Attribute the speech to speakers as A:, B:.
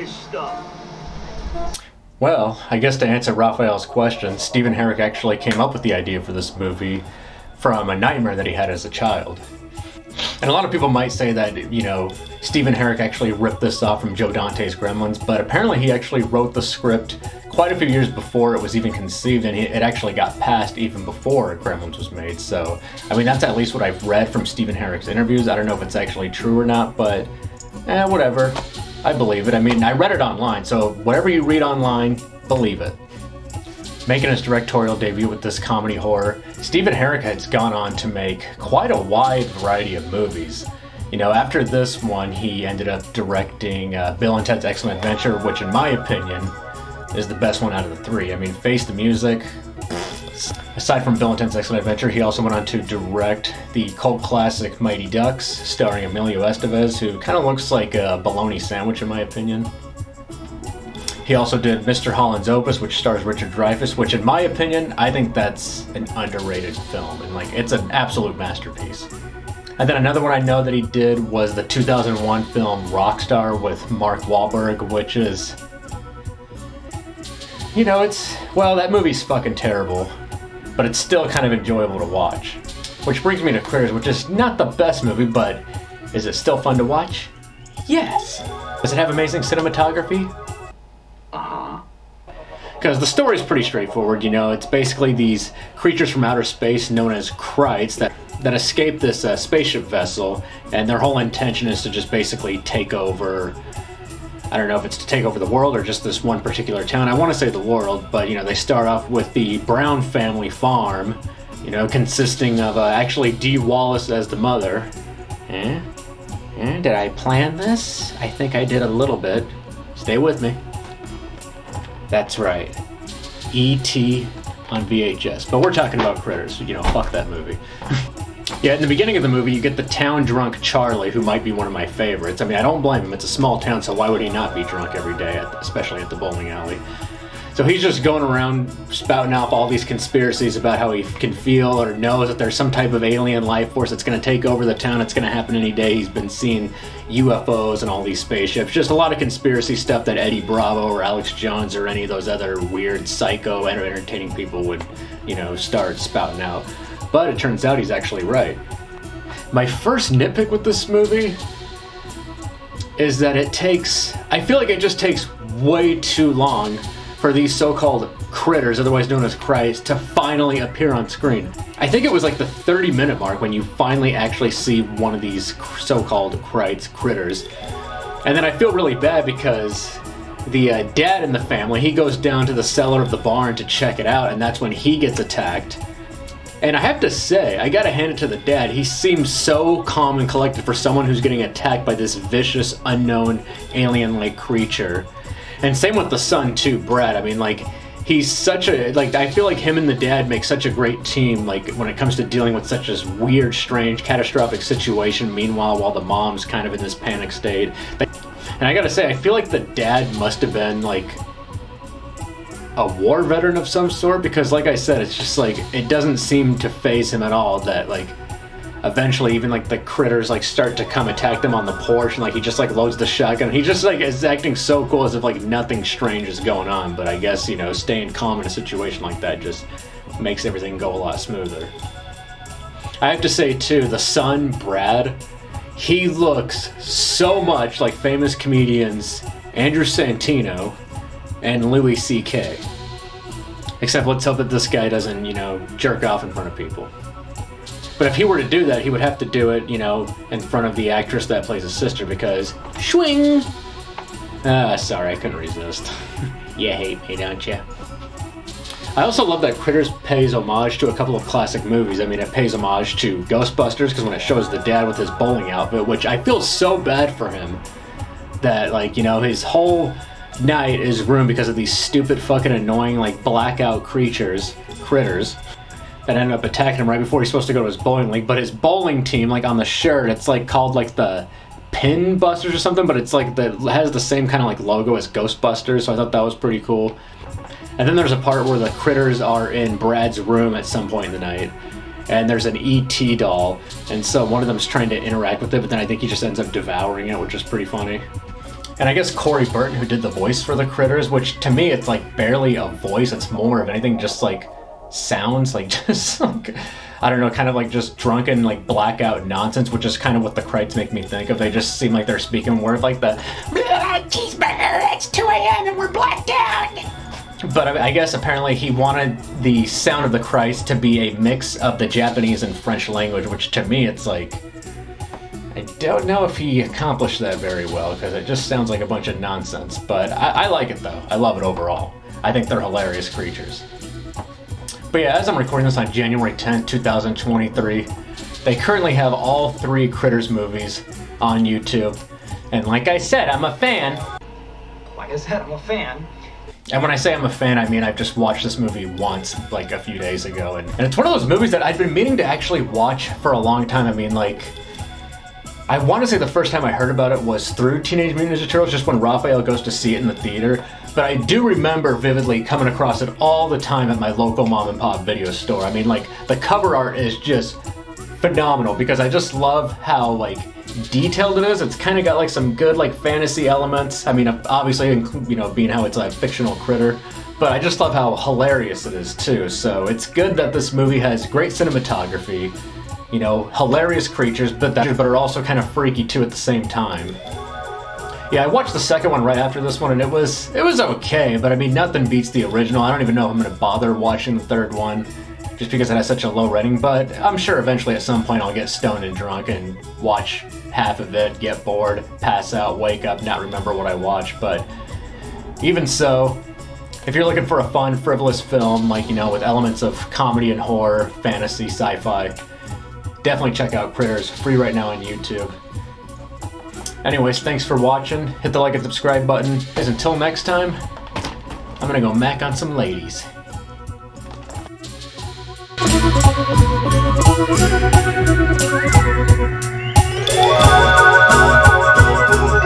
A: this stuff?
B: Well, I guess to answer Raphael's question, Stephen Herek actually came up with the idea for this movie from a nightmare that he had as a child. And a lot of people might say that, Stephen Herek actually ripped this off from Joe Dante's Gremlins, but apparently he actually wrote the script quite a few years before it was even conceived, and it actually got passed even before Gremlins was made. So, that's at least what I've read from Stephen Herek's interviews. I don't know if it's actually true or not, but whatever. I believe it. I read it online, so whatever you read online, believe it. Making his directorial debut with this comedy horror, Stephen Herek has gone on to make quite a wide variety of movies. After this one, he ended up directing Bill and Ted's Excellent Adventure, which in my opinion is the best one out of the three. Face the Music. Aside from Bill and Ted's Excellent Adventure, he also went on to direct the cult classic Mighty Ducks, starring Emilio Estevez, who kind of looks like a bologna sandwich in my opinion. He also did Mr. Holland's Opus, which stars Richard Dreyfuss, which in my opinion, I think that's an underrated film, and it's an absolute masterpiece. And then another one I know that he did was the 2001 film Rockstar with Mark Wahlberg, which is, that movie's fucking terrible, but it's still kind of enjoyable to watch. Which brings me to Critters, which is not the best movie, but is it still fun to watch? Yes. Does it have amazing cinematography? Because the story's pretty straightforward, it's basically these creatures from outer space known as Krites that escape this spaceship vessel, and their whole intention is to just basically take over. I don't know if it's to take over the world or just this one particular town. I want to say the world, but they start off with the Brown family farm, consisting of actually Dee Wallace as the mother. Did I plan this? I think I did a little bit. Stay with me. That's right. E.T. on VHS. But we're talking about Critters, fuck that movie. Yeah, in the beginning of the movie, you get the town drunk Charlie, who might be one of my favorites. I don't blame him. It's a small town, so why would he not be drunk every day, especially at the bowling alley? So he's just going around spouting off all these conspiracies about how he can feel or knows that there's some type of alien life force that's going to take over the town. It's going to happen any day. He's been seeing UFOs and all these spaceships. Just a lot of conspiracy stuff that Eddie Bravo or Alex Jones or any of those other weird psycho entertaining people would, start spouting out. But it turns out he's actually right. My first nitpick with this movie is that I feel like it just takes way too long for these so-called critters, otherwise known as Krites, to finally appear on screen. I think it was the 30-minute mark when you finally actually see one of these so-called critters. And then I feel really bad because the dad in the family, he goes down to the cellar of the barn to check it out, and that's when he gets attacked. And I have to say, I gotta hand it to the dad. He seems so calm and collected for someone who's getting attacked by this vicious, unknown, alien-like creature. And same with the son, too, Brad. He's such I feel like him and the dad make such a great team, when it comes to dealing with such a weird, strange, catastrophic situation, meanwhile, while the mom's kind of in this panic state. And I gotta say, I feel like the dad must have been, a war veteran of some sort, because like I said, it's just it doesn't seem to faze him at all that eventually even the critters start to come attack them on the porch, and he just loads the shotgun. He just is acting so cool as if nothing strange is going on. But I guess staying calm in a situation like that just makes everything go a lot smoother. I have to say too, the son Brad, he looks so much like famous comedians Andrew Santino and Louis C.K. Except let's hope that this guy doesn't, jerk off in front of people. But if he were to do that, he would have to do it, in front of the actress that plays his sister, because swing! Sorry, I couldn't resist. You hate me, don't you? I also love that Critters pays homage to a couple of classic movies. It pays homage to Ghostbusters, because when it shows the dad with his bowling outfit, which I feel so bad for him, that, his whole night is ruined because of these stupid fucking annoying blackout critters that end up attacking him right before he's supposed to go to his bowling league. But his bowling team, on the shirt, it's called the Pin Busters or something, but it's has the same kind of logo as Ghostbusters, so I thought that was pretty cool. And then there's a part where the critters are in Brad's room at some point in the night, and there's an E.T. doll, and so one of them's trying to interact with it, but then I think he just ends up devouring it, which is pretty funny. And I guess Corey Burton, who did the voice for the critters, which to me it's like barely a voice, it's more of anything just like sounds, like just like, I don't know, kind of like just drunken like blackout nonsense, which is kind of what the Krites make me think of. They just seem like they're speaking words like the cheeseburger, it's 2 a.m. and we're blacked out. But I guess apparently he wanted the sound of the Krites to be a mix of the Japanese and French language, which to me it's like, I don't know if he accomplished that very well, because it just sounds like a bunch of nonsense. But I like it though. I love it overall. I think they're hilarious creatures. But yeah, as I'm recording this on January 10th, 2023, they currently have all 3 Critters movies on YouTube. And like I said, I'm a fan. And when I say I'm a fan, I mean I've just watched this movie once, like a few days ago. And it's one of those movies that I've been meaning to actually watch for a long time. I mean, like, I want to say the first time I heard about it was through Teenage Mutant Ninja Turtles, just when Raphael goes to see it in the theater. But I do remember vividly coming across it all the time at my local mom and pop video store. I mean, like, the cover art is just phenomenal because I just love how, like, detailed it is. It's kind of got, like, some good, like, fantasy elements. I mean, obviously, you know, being how it's a fictional critter. But I just love how hilarious it is, too. So it's good that this movie has great cinematography, you know, hilarious creatures, but are also kind of freaky too at the same time. Yeah, I watched the second one right after this one, and it was okay, but I mean, nothing beats the original. I don't even know if I'm going to bother watching the third one, just because it has such a low rating, but I'm sure eventually at some point I'll get stoned and drunk and watch half of it, get bored, pass out, wake up, not remember what I watched. But even so, if you're looking for a fun, frivolous film, like, you know, with elements of comedy and horror, fantasy, sci-fi, definitely check out Critters, free right now on YouTube. Anyways, thanks for watching. Hit the like and subscribe button. Guys, until next time, I'm gonna go mac on some ladies.